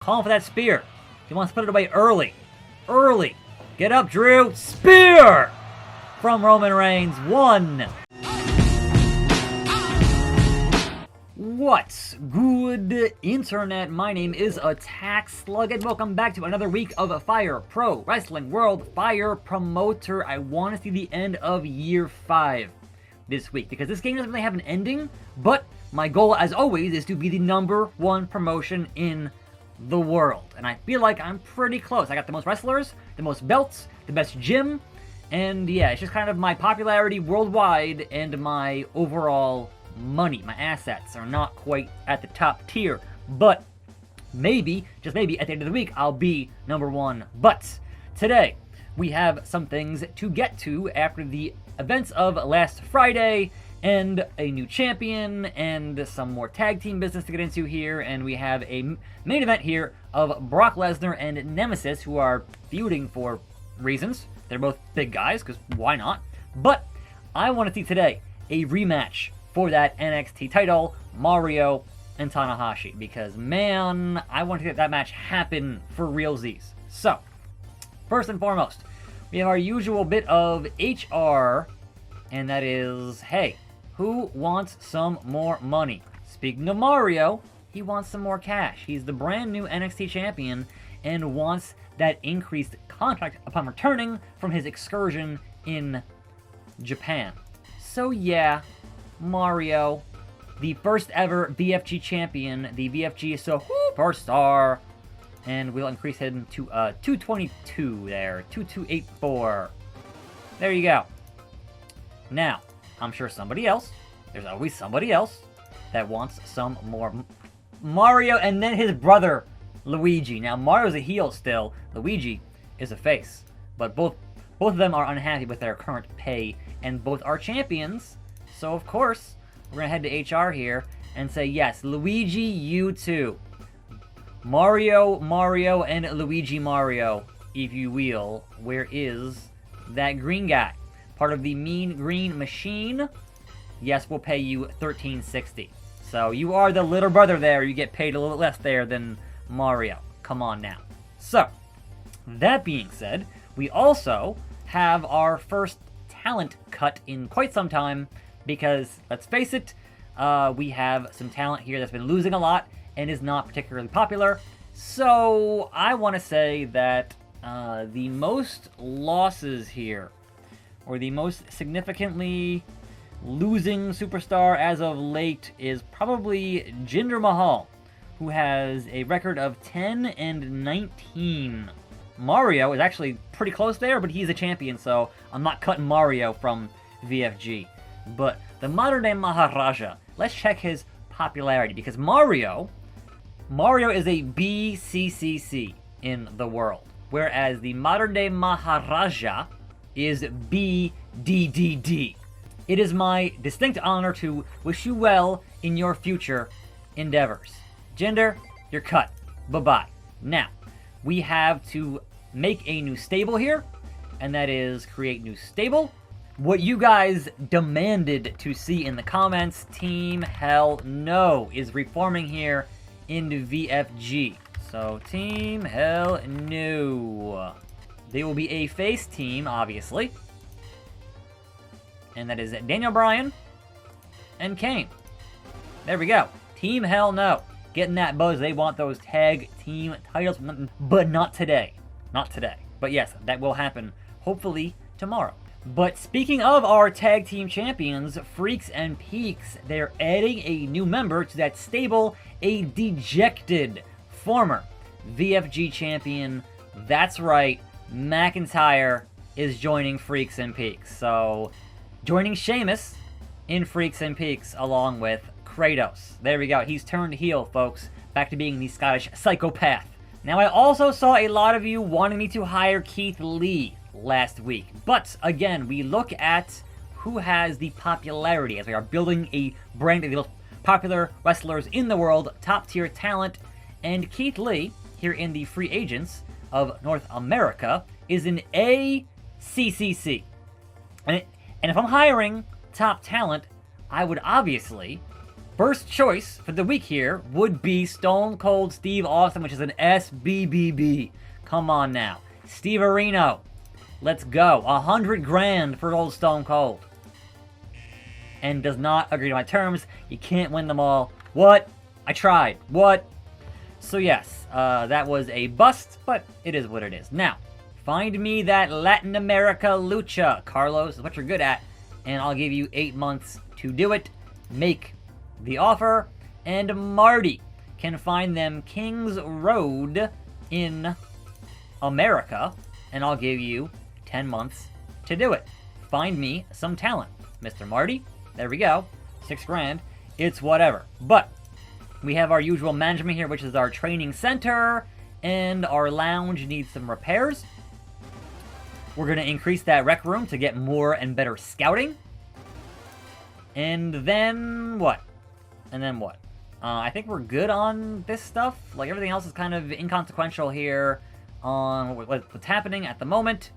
calling for that spear. He wants to put it away early. Early. Get up, Drew. Spear! From Roman Reigns. 1. What's good, Internet? My name is Attack Slug, and welcome back to another week of Fire Pro Wrestling World Fire Promoter. I want to see the end of Year 5 this week, because this game doesn't really have an ending, but my goal, as always, is to be the #1 promotion in the world. And I feel like I'm pretty close. I got the most wrestlers, the most belts, the best gym, and yeah, it's just kind of my popularity worldwide and my overall money. My assets are not quite at the top tier, but maybe, just maybe, at the end of the week, I'll be #1. But today, we have some things to get to after the events of last Friday, and a new champion, and some more tag team business to get into here, and we have a main event here of Brock Lesnar and Nemesis, who are feuding for reasons. They're both big guys, because why not? But I want to see today a rematch for that NXT title, Mario and Tanahashi, because man, I want to get that match happen for realsies. So, first and foremost, we have our usual bit of HR, and that is, hey, who wants some more money? Speaking of Mario, he wants some more cash. He's the brand new NXT champion and wants that increased contract upon returning from his excursion in Japan. So yeah, Mario, the first ever VFG champion, the VFG Superstar, and we'll increase him to 222 there, 2284. There you go. Now, I'm sure somebody else, there's always somebody else, that wants some more Mario, and then his brother, Luigi. Now, Mario's a heel still, Luigi is a face, but both of them are unhappy with their current pay, and both are champions, so of course, we're going to head to HR here and say, yes, Luigi, you too. Mario, and Luigi Mario, if you will. Where is that green guy? Part of the Mean Green Machine. Yes, we'll pay you $13.60. So you are the little brother there. You get paid a little less there than Mario. Come on now. So, that being said, we also have our first talent cut in quite some time, because, let's face it, we have some talent here that's been losing a lot and is not particularly popular. So, I want to say that the most losses here, or the most significantly losing superstar as of late, is probably Jinder Mahal, who has a record of 10-19. Mario is actually pretty close there, but he's a champion, so I'm not cutting Mario from VFG. But the modern-day Maharaja, let's check his popularity, because Mario is a BCCC in the world, whereas the modern-day Maharaja is BDDD. It is my distinct honor to wish you well in your future endeavors. Jinder, you're cut. Bye-bye. Now, we have to make a new stable here, and that is create new stable. What you guys demanded to see in the comments, Team Hell No is reforming here into VFG. So, Team Hell No. They will be a face team, obviously. And that is Daniel Bryan and Kane. There we go. Team Hell No. Getting that buzz. They want those tag team titles, but not today. Not today. But yes, that will happen, hopefully, tomorrow. But speaking of our tag team champions, Freaks and Peaks, they're adding a new member to that stable, a dejected former VFG champion. That's right, McIntyre is joining Freaks and Peaks. So, joining Sheamus in Freaks and Peaks along with Kratos. There we go. He's turned heel, folks. Back to being the Scottish psychopath. Now, I also saw a lot of you wanting me to hire Keith Lee last week. But, again, we look at who has the popularity as we are building a brand of the most popular wrestlers in the world, top-tier talent, and Keith Lee, here in the free agents of North America, is an ACCC. And if I'm hiring top talent, I would obviously first choice for the week here would be Stone Cold Steve Austin, which is an SBBB. Come on now. Steve Areno. Let's go. 100 grand for old Stone Cold. And does not agree to my terms. You can't win them all. What? I tried. What? So yes, that was a bust, but it is what it is. Now, find me that Latin America lucha. Carlos is what you're good at, and I'll give you 8 months to do it. Make the offer, and Marty can find them Kings Road in America, and I'll give you 10 months to do it. Find me some talent. Mr. Marty, there we go. 6 grand. It's whatever. But we have our usual management here, which is our training center, and our lounge needs some repairs. We're going to increase that rec room to get more and better scouting. And then what? And then what? I think we're good on this stuff. Like, everything else is kind of inconsequential here on what's happening at the moment.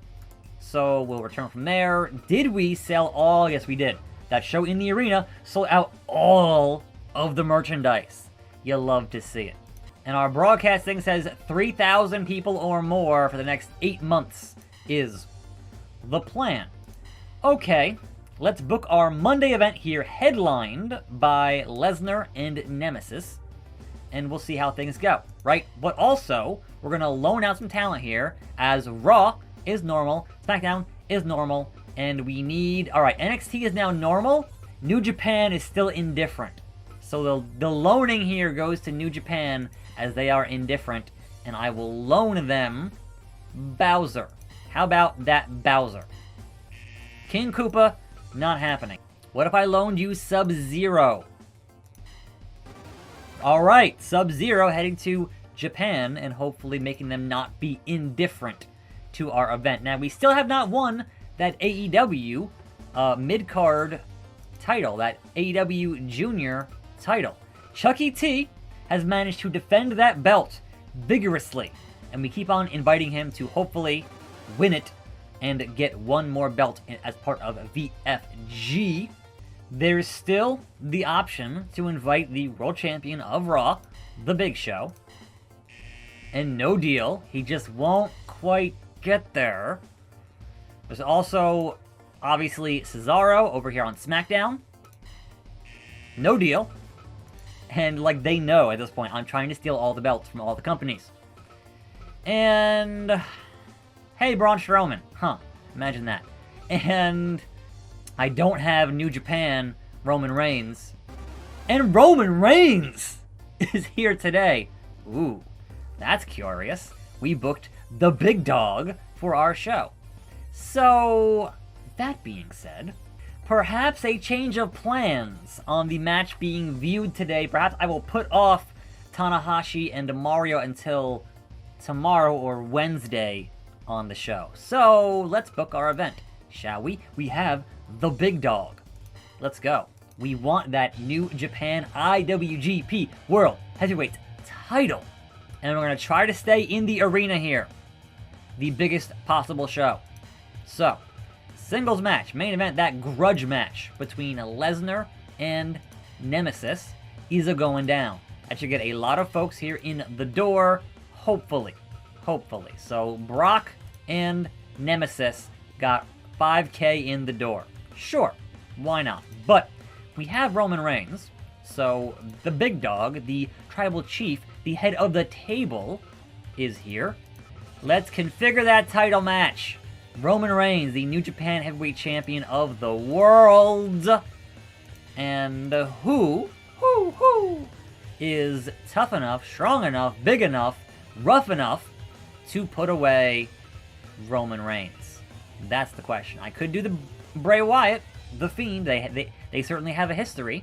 So we'll return from there. Did we sell all? Yes, we did. That show in the arena sold out all of the merchandise. You love to see it. And our broadcasting says 3,000 people or more for the next 8 months is the plan. Okay, let's book our Monday event here, headlined by Lesnar and Nemesis. And we'll see how things go, right? But also, we're going to loan out some talent here, as Raw is normal, SmackDown is normal, and we need... Alright, NXT is now normal, New Japan is still indifferent. So the loaning here goes to New Japan, as they are indifferent, and I will loan them Bowser. How about that Bowser? King Koopa, not happening. What if I loaned you Sub-Zero? Alright, Sub-Zero heading to Japan and hopefully making them not be indifferent to our event. Now, we still have not won that AEW mid-card title, that AEW Junior title. Chucky T has managed to defend that belt vigorously, and we keep on inviting him to hopefully win it and get one more belt as part of VFG. There's still the option to invite the world champion of Raw, The Big Show, and no deal. He just won't quite get there. There's also, obviously, Cesaro over here on SmackDown. No deal. And, like, they know at this point, I'm trying to steal all the belts from all the companies. And... hey, Braun Strowman. Huh. Imagine that. And... I don't have New Japan Roman Reigns. And Roman Reigns is here today. Ooh, that's curious. We booked the big dog for our show. So, that being said, perhaps a change of plans on the match being viewed today. Perhaps I will put off Tanahashi and Mario until tomorrow or Wednesday on the show. So, let's book our event, shall we? We have the big dog. Let's go. We want that New Japan IWGP World Heavyweight title. And we're going to try to stay in the arena here. The biggest possible show. So, singles match, main event, that grudge match between Lesnar and Nemesis is going down. That should get a lot of folks here in the door, hopefully. Hopefully. So, Brock and Nemesis got 5K in the door. Sure, why not? But we have Roman Reigns, so the big dog, the tribal chief, the head of the table, is here. Let's configure that title match. Roman Reigns, the New Japan Heavyweight Champion of the world. And who is tough enough, strong enough, big enough, rough enough to put away Roman Reigns? That's the question. I could do the Bray Wyatt, The Fiend. They certainly have a history.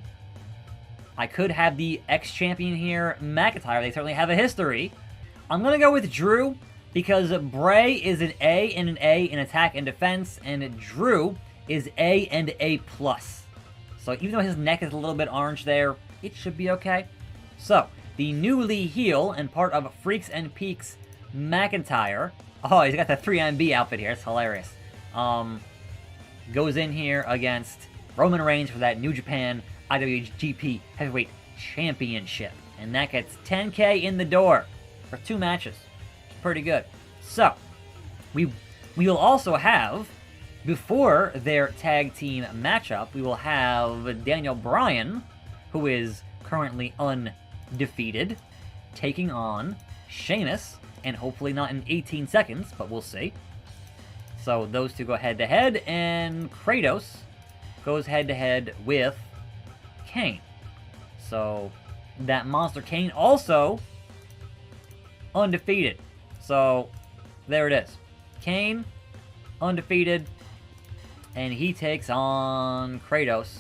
I could have the ex-champion here, McIntyre. They certainly have a history. I'm going to go with Drew because Bray is an A and an A in attack and defense, and Drew is A and A+. So even though his neck is a little bit orange there, it should be okay. So, the newly heel and part of Freaks and Peaks, McIntyre. Oh, he's got the 3MB outfit here. It's hilarious. Goes in here against Roman Reigns for that New Japan IWGP Heavyweight Championship. And that gets 10K in the door for 2 matches. Pretty good. So, we will also have, before their tag team matchup, we will have Daniel Bryan, who is currently undefeated, taking on Sheamus, and hopefully not in 18 seconds, but we'll see. So those two go head-to-head, and Kratos goes head-to-head with Kane. So that Monster Kane also undefeated. So there it is. Kane, undefeated, and he takes on Kratos.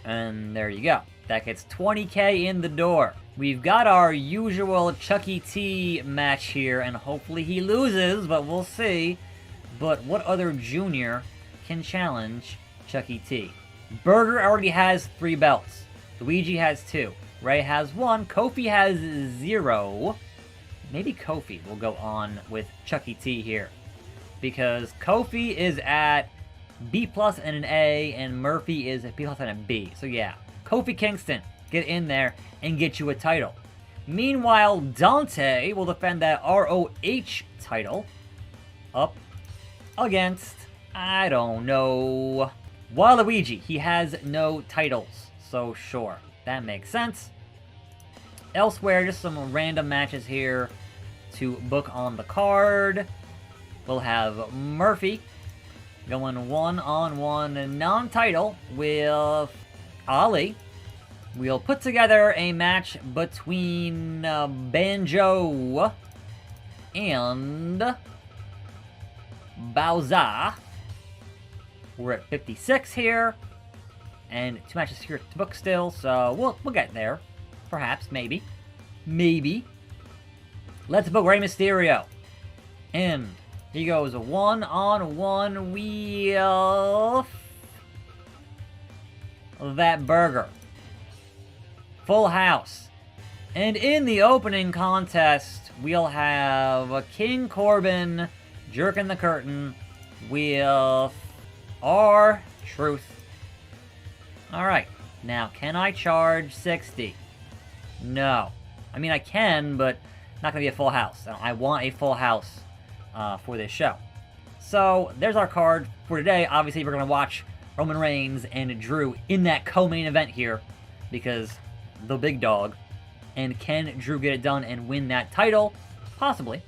And there you go. That gets 20K in the door. We've got our usual Chucky T match here, and hopefully he loses, but we'll see. But what other junior can challenge Chucky T? Burger already has 3 belts. Luigi has 2. Ray has 1. Kofi has 0. Maybe Kofi will go on with Chucky T here, because Kofi is at B+ and an A, and Murphy is at B+ and a B. So yeah, Kofi Kingston, get in there and get you a title. Meanwhile, Dante will defend that ROH title up against, I don't know, Waluigi. He has no titles, so sure, that makes sense. Elsewhere, just some random matches here to book on the card. We'll have Murphy going one-on-one non-title with Ali. We'll put together a match between Banjo and Bowser. We're at 56 here, and 2 matches here to book still, so we'll get there. Perhaps, maybe. Maybe. Let's book Rey Mysterio. And he goes one-on-one with that Burger. Full house. And in the opening contest, we'll have King Corbin jerking the curtain with R-Truth. Alright, now can I charge 60? No. I mean, I can, but not going to be a full house. I want a full house for this show. So, there's our card for today. Obviously, we're going to watch Roman Reigns and Drew in that co-main event here, because the big dog. And can Drew get it done and win that title? Possibly.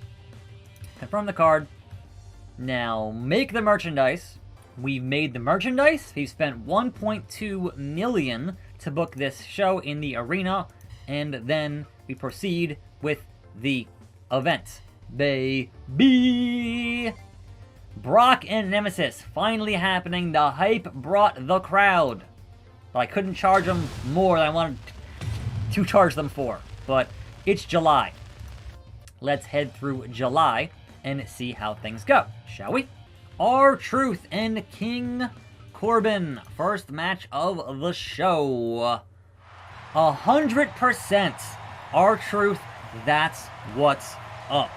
Confirm the card. Now, make the merchandise. We've made the merchandise. We've spent $1.2 million to book this show in the arena. And then we proceed with the event. Baby! Brock and Nemesis finally happening. The hype brought the crowd. But I couldn't charge them more than I wanted to charge them for. But it's July. Let's head through July and see how things go, shall we? R-Truth and King Corbin. First match of the show. 100% R-Truth, that's what's up.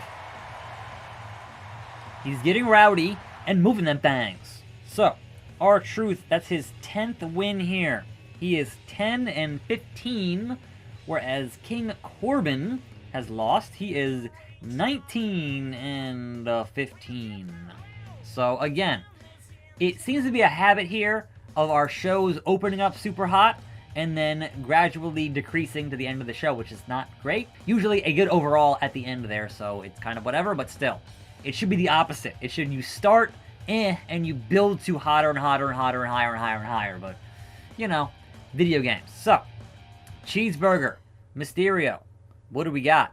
He's getting rowdy and moving them bangs. So, R-Truth, that's his 10th win here. He is 10-15, whereas King Corbin has lost. He is 19-15. So, again, it seems to be a habit here of our shows opening up super hot and then gradually decreasing to the end of the show, which is not great. Usually a good overall at the end there, so it's kind of whatever, but still. It should be the opposite. It should, you start, and you build to hotter and hotter and hotter and higher and higher and higher, but, you know, video games. So, Cheeseburger, Mysterio, what do we got?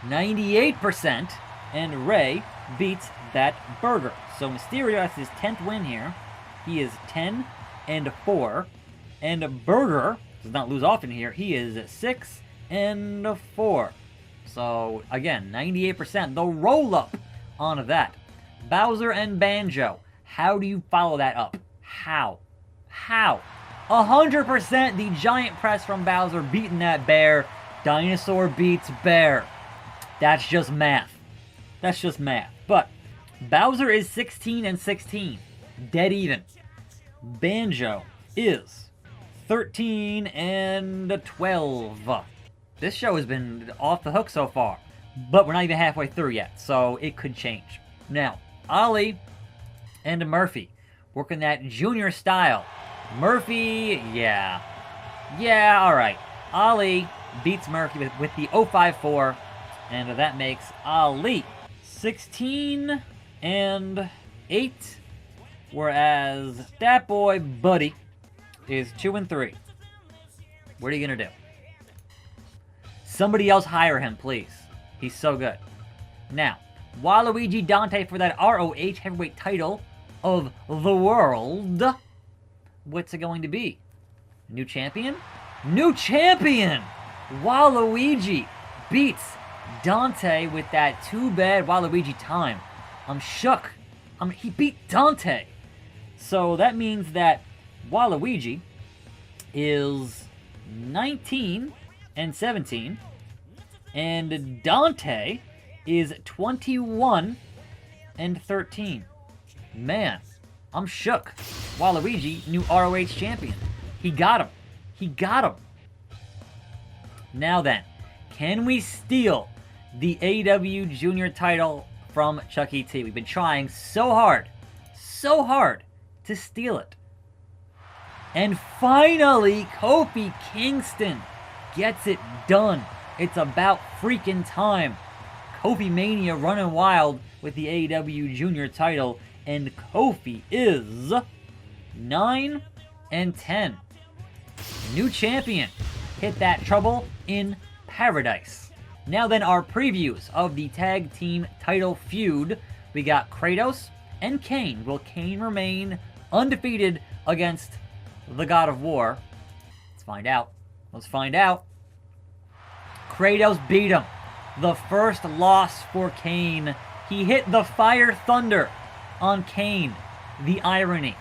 98%, and Ray beats that Burger. So Mysterio has his 10th win here. He is 10-4. And Burger does not lose often here. He is 6-4. So, again, 98%. The roll-up on that. Bowser and Banjo. How do you follow that up? How? 100% the giant press from Bowser beating that bear. Dinosaur beats bear. That's just math. That's just math. But Bowser is 16-16. Dead even. Banjo is 13 and 12. This show has been off the hook so far, but we're not even halfway through yet, so it could change. Now, Ali and Murphy working that junior style. Murphy, yeah, all right. Ali beats Murphy with the 054, and that makes Ali 16 and 8, whereas that boy Buddy is 2 and 3. What are you gonna do? Somebody else hire him, please. He's so good. Now, Waluigi Dante for that ROH heavyweight title of the world. What's it going to be? New champion? New champion! Waluigi beats Dante with that too bad Waluigi time. I'm shook. He beat Dante. So that means that Waluigi is 19 and 17, and Dante is 21 and 13. Man, I'm shook. Waluigi, new ROH champion. He got him. Now then, can we steal the AEW Junior title from Chuck E. T? We've been trying so hard to steal it. And finally, Kofi Kingston gets it done. It's about freaking time. Kofi Mania running wild with the AEW Junior title, and Kofi is 9 and 10. New champion. Hit that trouble in paradise. Now then, our previews of the tag team title feud. We got Kratos and Kane. Will Kane remain undefeated against the God of War? Let's find out. Kratos beat him. The first loss for Kane. He hit the Fire Thunder on Kane. The irony.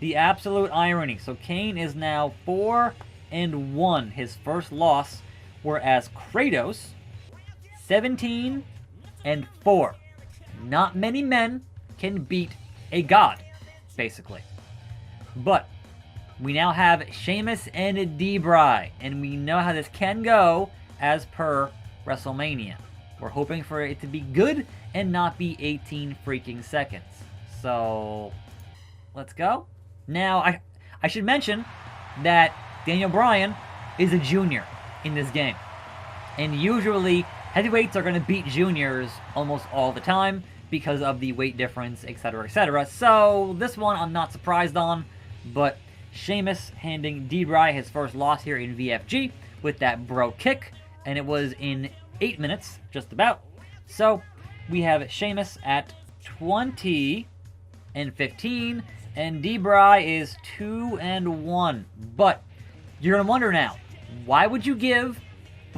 The absolute irony. So Kane is now 4 and 1. His first loss. Whereas Kratos, 17 and 4. Not many men can beat a god, basically. But we now have Sheamus and D-Bry, and we know how this can go as per WrestleMania. We're hoping for it to be good and not be 18 freaking seconds. So, let's go. Now, I should mention that Daniel Bryan is a junior in this game. And usually, heavyweights are going to beat juniors almost all the time because of the weight difference, etc., etc. So, this one I'm not surprised on, but Sheamus handing D-Bry his first loss here in VFG with that bro kick, and it was in 8 minutes, just about. So, we have Sheamus at 20 and 15, and D-Bry is 2 and 1. But you're going to wonder now, why would you give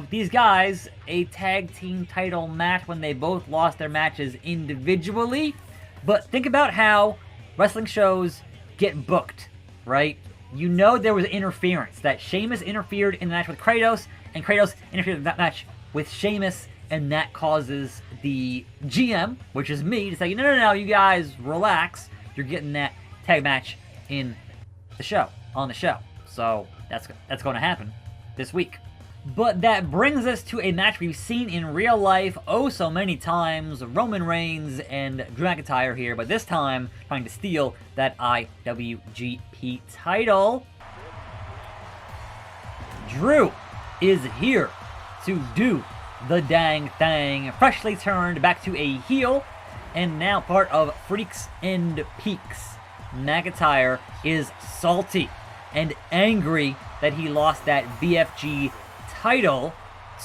these guys a tag team title match when they both lost their matches individually? But think about how wrestling shows get booked, right? You know there was interference, that Sheamus interfered in the match with Kratos, and Kratos interfered in that match with Sheamus, and that causes the GM, which is me, to say, no, you guys relax. You're getting that tag match in the show, on the show. So that's going to happen this week. But that brings us to a match we've seen in real life oh so many times. Roman Reigns and Drew McIntyre here, but this time trying to steal that IWGP title. Drew is here to do the dang thing. Freshly turned back to a heel, and now part of Freaks and Peaks. McIntyre is salty and angry that he lost that BFG title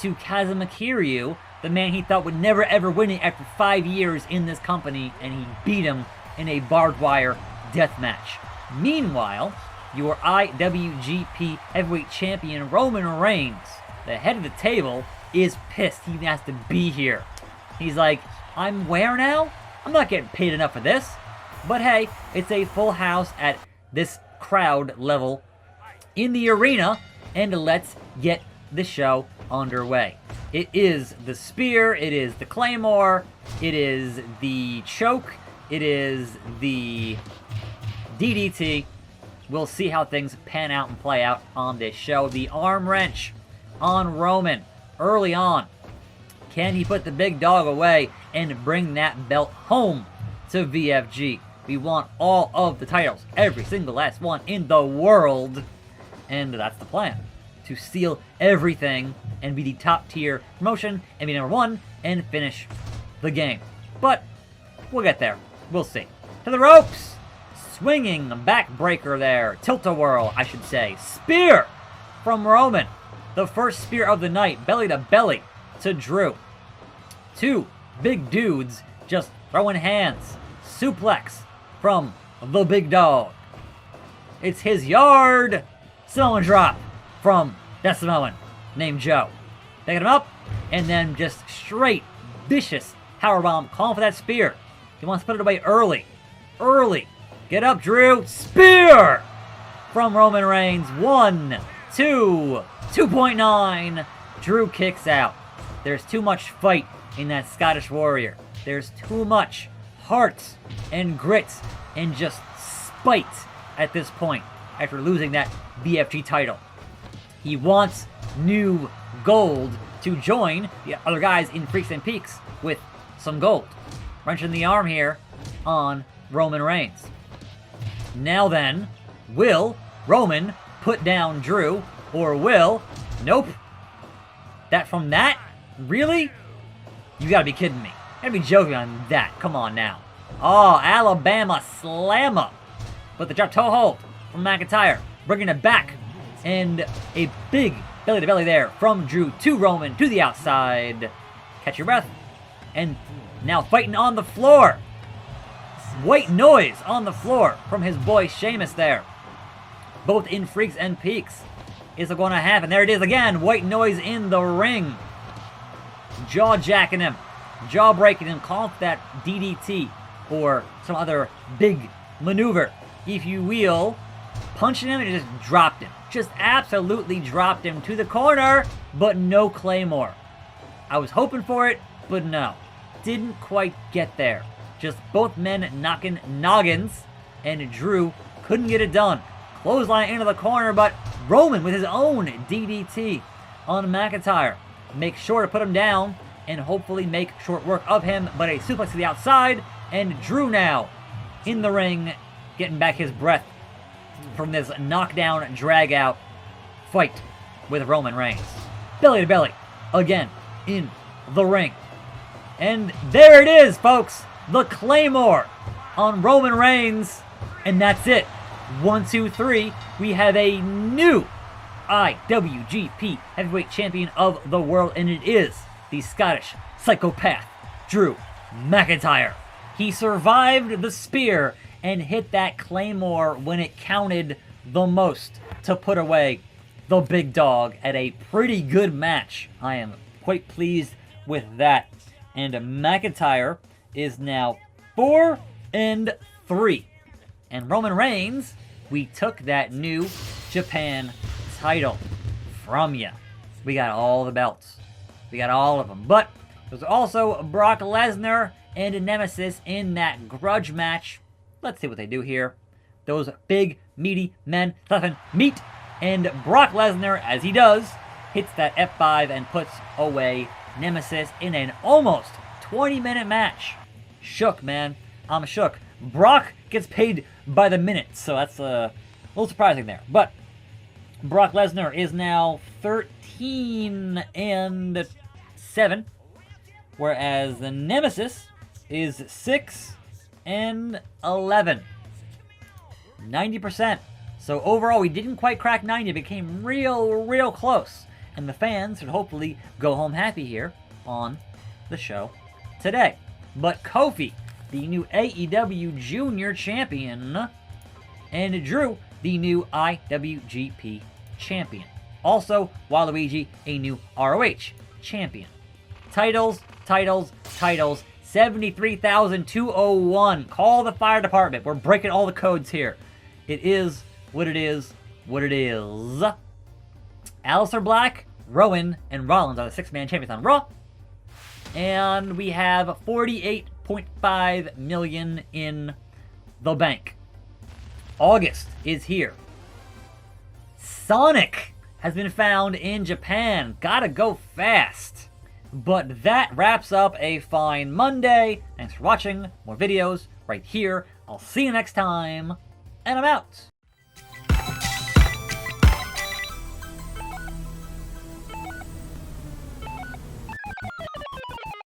to Kazuma Kiryu, the man he thought would never ever win it after 5 years in this company, and he beat him in a barbed wire death match. Meanwhile, your IWGP Heavyweight Champion Roman Reigns, the head of the table, is pissed he even has to be here. He's like, I'm where now? I'm not getting paid enough for this. But hey, it's a full house at this crowd level in the arena, and let's get the show underway. It is the spear, it is the claymore, it is the choke, it is the DDT, we'll see how things pan out and play out on this show. The arm wrench on Roman early on. Can he put the big dog away and bring that belt home to VFG? We want all of the titles, every single last one in the world. And that's the plan. To steal everything and be the top tier promotion and be number one and finish the game. But we'll get there. We'll see. To the ropes! Swinging backbreaker there. Tilt-a-whirl, I should say. Spear from Roman. The first spear of the night. Belly to belly to Drew. Two big dudes just throwing hands. Suplex from the big dog. It's his yard. Samoan drop from that Samoan named Joe. Picking him up, and then just straight, vicious powerbomb, calling for that spear. He wants to put it away early. Early. Get up, Drew. Spear from Roman Reigns. 1, 2, 2.9. Drew kicks out. There's too much fight in that Scottish Warrior. There's too much heart and grit and just spite at this point after losing that BFG title. He wants new gold to join the other guys in Freaks and Peaks with some gold. Wrenching the arm here on Roman Reigns. Now then, will Roman put down Drew, or will... Nope. That from that? Really? You gotta be kidding me. You gotta be joking on that. Come on now. Oh, Alabama slammer. But the drop toe hold from McIntyre, bringing it back. And a big belly-to-belly there from Drew to Roman to the outside. Catch your breath. And now fighting on the floor. White noise on the floor from his boy Sheamus there. Both in Freaks and Peaks. Is it going to happen? There it is again. White noise in the ring. Jaw jacking him. Jaw breaking him. Calling for that DDT or some other big maneuver, if you will. Punching him and just dropped him. Just absolutely dropped him to the corner, but no Claymore. I was hoping for it, but no. Didn't quite get there. Just both men knocking noggins, and Drew couldn't get it done. Clothesline into the corner, but Roman with his own DDT on McIntyre. Make sure to put him down and hopefully make short work of him, but a suplex to the outside, and Drew now in the ring, getting back his breath from this knockdown, drag-out fight with Roman Reigns. Belly to belly, again, in the ring. And there it is, folks. The Claymore on Roman Reigns. And that's it. 1, 2, 3. We have a new IWGP Heavyweight Champion of the world, and it is the Scottish psychopath, Drew McIntyre. He survived the spear and hit that Claymore when it counted the most to put away the big dog at a pretty good match. I am quite pleased with that. And McIntyre is now 4-3. And Roman Reigns, we took that new Japan title from you. We got all the belts. We got all of them. But there's also Brock Lesnar and a Nemesis in that grudge match. Let's see what they do here. Those big, meaty men stuffing meat. And Brock Lesnar, as he does, hits that F5 and puts away Nemesis in an almost 20-minute match. Shook, man. I'm shook. Brock gets paid by the minute, so that's a little surprising there. But Brock Lesnar is now 13-7, whereas the Nemesis is 6-11. 90%. So overall, we didn't quite crack 90. It became real close. And the fans should hopefully go home happy here on the show today. But Kofi, the new AEW Junior Champion, and Drew, the new IWGP Champion. Also, Waluigi, a new ROH Champion. Titles. 73,201. Call the fire department. We're breaking all the codes here. It is what it is. Aleister Black, Rowan, and Rollins are the six-man champions on Raw. And we have $48.5 million in the bank. August is here. Sonic has been found in Japan. Gotta go fast. But that wraps up a fine Monday. Thanks for watching. More videos right here. I'll see you next time. And I'm out.